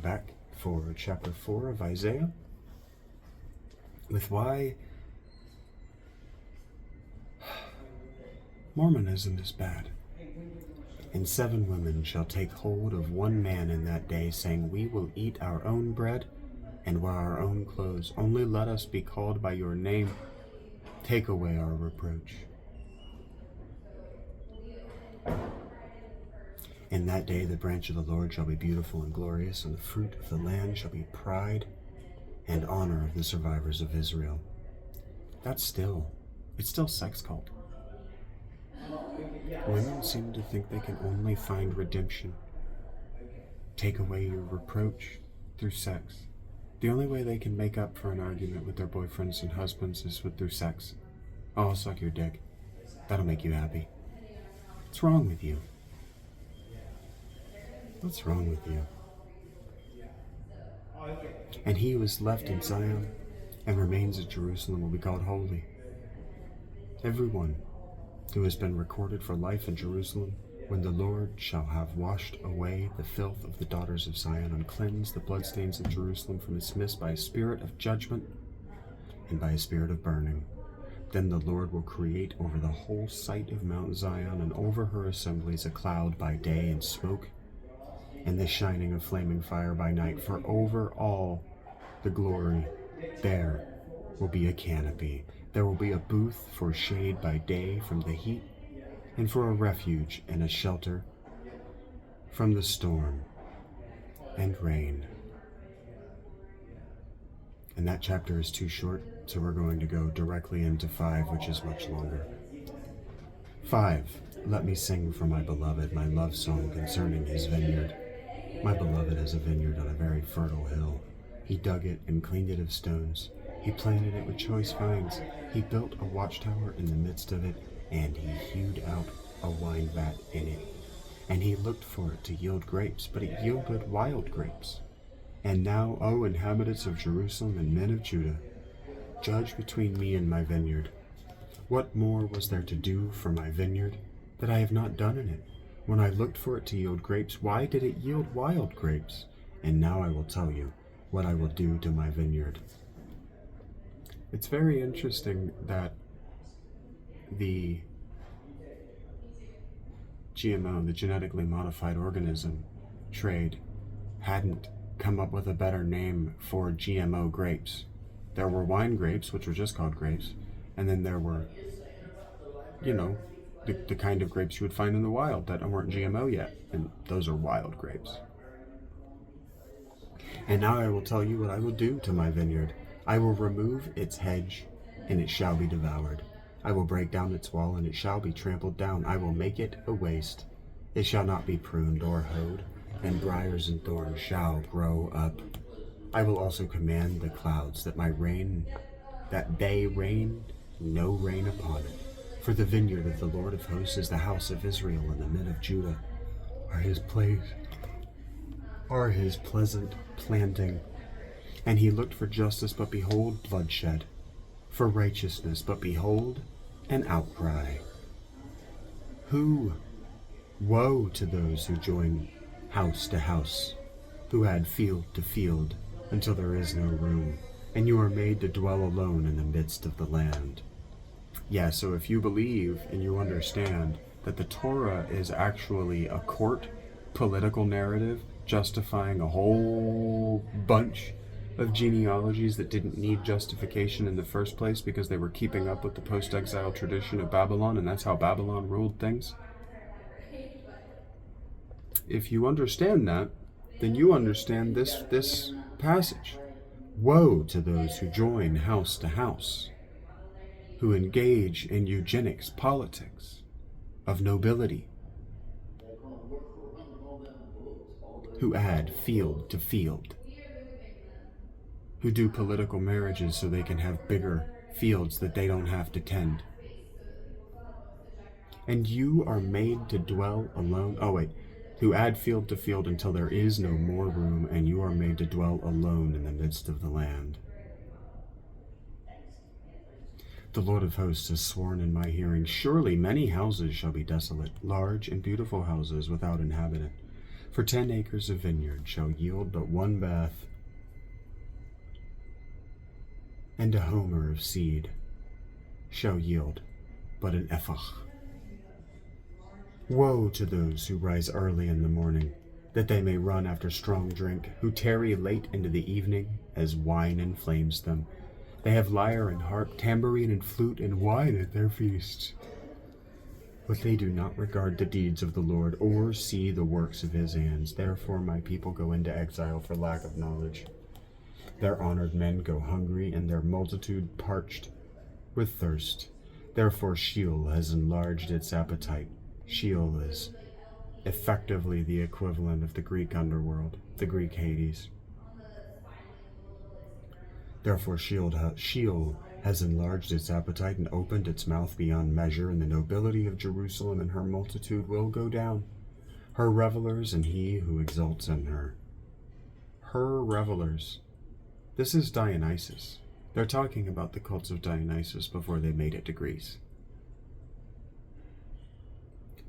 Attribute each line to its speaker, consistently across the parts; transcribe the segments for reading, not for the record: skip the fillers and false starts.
Speaker 1: back for chapter 4 of Isaiah, with why Mormonism is bad. And 7 women shall take hold of one man in that day, saying, We will eat our own bread and wear our own clothes. Only let us be called by your name. Take away our reproach. In that day the branch of the Lord shall be beautiful and glorious, and the fruit of the land shall be pride and honor of the survivors of Israel. It's still sex cult. Women seem to think they can only find redemption, take away your reproach through sex. The only way they can make up for an argument with their boyfriends and husbands is through sex. Oh, I'll suck your dick. That'll make you happy. What's wrong with you? What's wrong with you? And he who is left in Zion and remains at Jerusalem will be called holy. Everyone who has been recorded for life in Jerusalem, when the Lord shall have washed away the filth of the daughters of Zion, and cleansed the bloodstains of Jerusalem from its mist by a spirit of judgment and by a spirit of burning. Then the Lord will create over the whole site of Mount Zion and over her assemblies a cloud by day and smoke, and the shining of flaming fire by night. For over all the glory there will be a canopy. There will be a booth for shade by day from the heat, and for a refuge and a shelter from the storm and rain. And that chapter is too short, so we're going to go directly into 5, which is much longer. 5. Let me sing for my beloved my love song concerning his vineyard. My beloved has a vineyard on a very fertile hill. He dug it and cleaned it of stones. He planted it with choice vines. He built a watchtower in the midst of it, and he hewed out a wine vat in it. And he looked for it to yield grapes, but it yielded wild grapes. And now, O inhabitants of Jerusalem and men of Judah, judge between me and my vineyard. What more was there to do for my vineyard that I have not done in it? When I looked for it to yield grapes, why did it yield wild grapes? And now I will tell you what I will do to my vineyard. It's very interesting that the GMO, the genetically modified organism trade, hadn't come up with a better name for GMO grapes. There were wine grapes, which were just called grapes, and then there were, the kind of grapes you would find in the wild that weren't GMO yet, and those are wild grapes. And now I will tell you what I will do to my vineyard. I will remove its hedge, and it shall be devoured. I will break down its wall, and it shall be trampled down. I will make it a waste. It shall not be pruned or hoed, and briars and thorns shall grow up. I will also command the clouds that they rain no rain upon it. For the vineyard of the Lord of hosts is the house of Israel, and the men of Judah are his pleasant planting. And he looked for justice, but behold, bloodshed; for righteousness, but behold, an outcry. Woe to those who join house to house, who add field to field, until there is no room, and you are made to dwell alone in the midst of the land. Yeah, so if you believe and you understand that the Torah is actually a court political narrative justifying a whole bunch of genealogies that didn't need justification in the first place because they were keeping up with the post-exile tradition of Babylon, and that's how Babylon ruled things. If you understand that, then you understand this passage. Woe to those who join house to house, who engage in eugenics politics of nobility, who add field to field, who do political marriages so they can have bigger fields that they don't have to tend. And you are made to dwell alone. Who add field to field until there is no more room, and you are made to dwell alone in the midst of the land. The Lord of hosts has sworn in my hearing, surely many houses shall be desolate, large and beautiful houses without inhabitant. For 10 acres of vineyard shall yield but one bath, and a homer of seed shall yield but an ephah. Woe to those who rise early in the morning, that they may run after strong drink, who tarry late into the evening, as wine inflames them. They have lyre and harp, tambourine and flute, and wine at their feasts. But they do not regard the deeds of the Lord, or see the works of his hands. Therefore my people go into exile for lack of knowledge. Their honored men go hungry, and their multitude parched with thirst. Therefore Sheol has enlarged its appetite. Sheol is effectively the equivalent of the Greek underworld, the Greek Hades. Therefore Sheol has enlarged its appetite and opened its mouth beyond measure, and the nobility of Jerusalem and her multitude will go down, her revelers and he who exults in her. Her revelers. This is Dionysus. They're talking about the cults of Dionysus before they made it to Greece.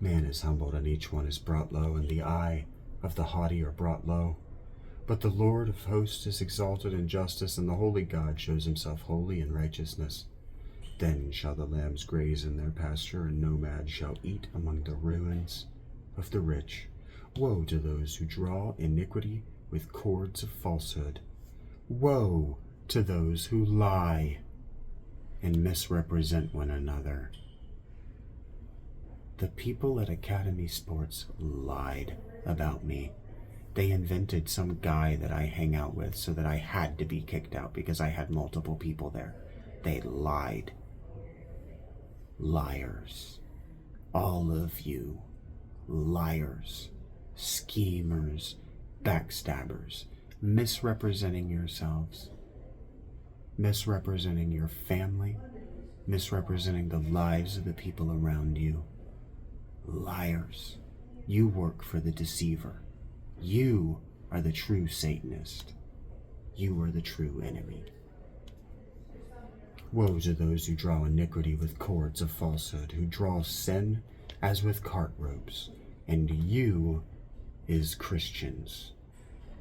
Speaker 1: Man is humbled, and each one is brought low, and the eye of the haughty are brought low. But the Lord of hosts is exalted in justice, and the holy God shows himself holy in righteousness. Then shall the lambs graze in their pasture, and nomads shall eat among the ruins of the rich. Woe to those who draw iniquity with cords of falsehood. Woe to those who lie and misrepresent one another. The people at Academy Sports lied about me. They invented some guy that I hang out with so that I had to be kicked out because I had multiple people there. They lied. Liars. All of you. Liars. Schemers. Backstabbers. Misrepresenting yourselves. Misrepresenting your family. Misrepresenting the lives of the people around you. Liars. You work for the deceiver. You are the true Satanist. You are the true enemy. Woe to those who draw iniquity with cords of falsehood, who draw sin as with cart ropes. And you is Christians.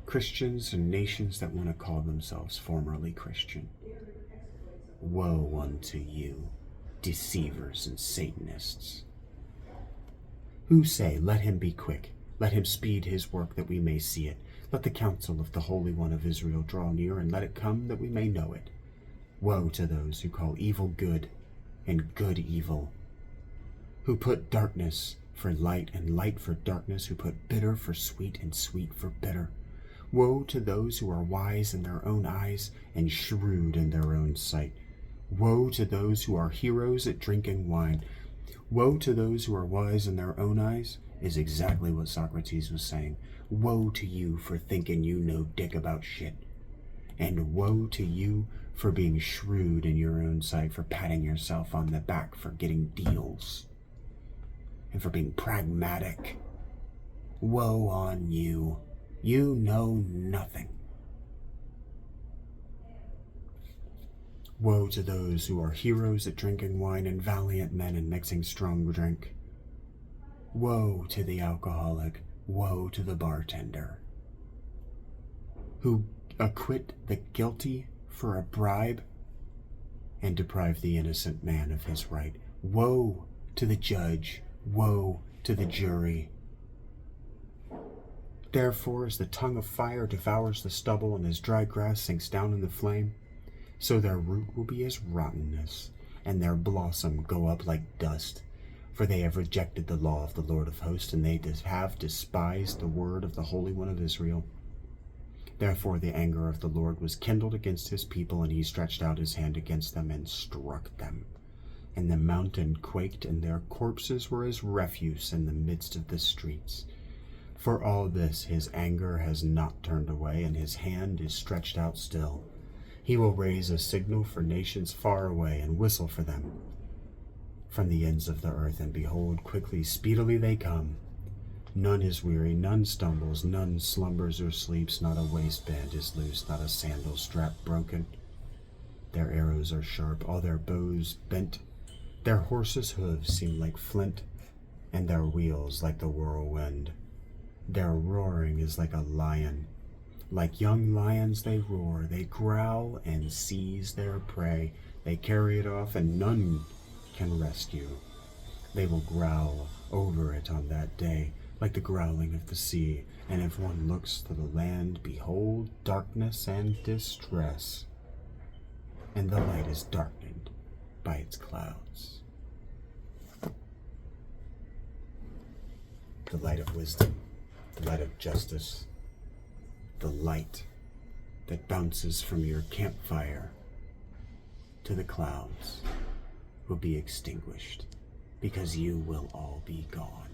Speaker 1: Christians and nations that want to call themselves formerly Christian. Woe unto you, deceivers and Satanists, who say, let him be quick, let him speed his work that we may see it. Let the counsel of the Holy One of Israel draw near, and let it come that we may know it. Woe to those who call evil good and good evil, who put darkness for light and light for darkness, who put bitter for sweet and sweet for bitter. Woe to those who are wise in their own eyes and shrewd in their own sight. Woe to those who are heroes at drinking wine. Woe to those who are wise in their own eyes is exactly what Socrates was saying. Woe to you for thinking you know dick about shit. And woe to you for being shrewd in your own sight, for patting yourself on the back for getting deals, and for being pragmatic. Woe on you. You know nothing. Woe to those who are heroes at drinking wine and valiant men in mixing strong drink. Woe to the alcoholic. Woe to the bartender, who acquit the guilty for a bribe and deprive the innocent man of his right. Woe to the judge. Woe to the jury. Therefore, as the tongue of fire devours the stubble, and as dry grass sinks down in the flame, so their root will be as rottenness, and their blossom go up like dust. For they have rejected the law of the Lord of hosts, and they have despised the word of the Holy One of Israel. Therefore the anger of the Lord was kindled against his people, and he stretched out his hand against them and struck them. And the mountain quaked, and their corpses were as refuse in the midst of the streets. For all this his anger has not turned away, and his hand is stretched out still. He will raise a signal for nations far away, and whistle for them from the ends of the earth, and behold, quickly, speedily they come. None is weary, none stumbles, none slumbers or sleeps, not a waistband is loose, not a sandal strap broken. Their arrows are sharp, all their bows bent. Their horses' hooves seem like flint, and their wheels like the whirlwind. Their roaring is like a lion. Like young lions they roar, they growl and seize their prey. They carry it off and none can rescue. They will growl over it on that day, like the growling of the sea. And if one looks to the land, behold darkness and distress. And the light is darkened by its clouds. The light of wisdom, the light of justice, the light that bounces from your campfire to the clouds will be extinguished because you will all be gone.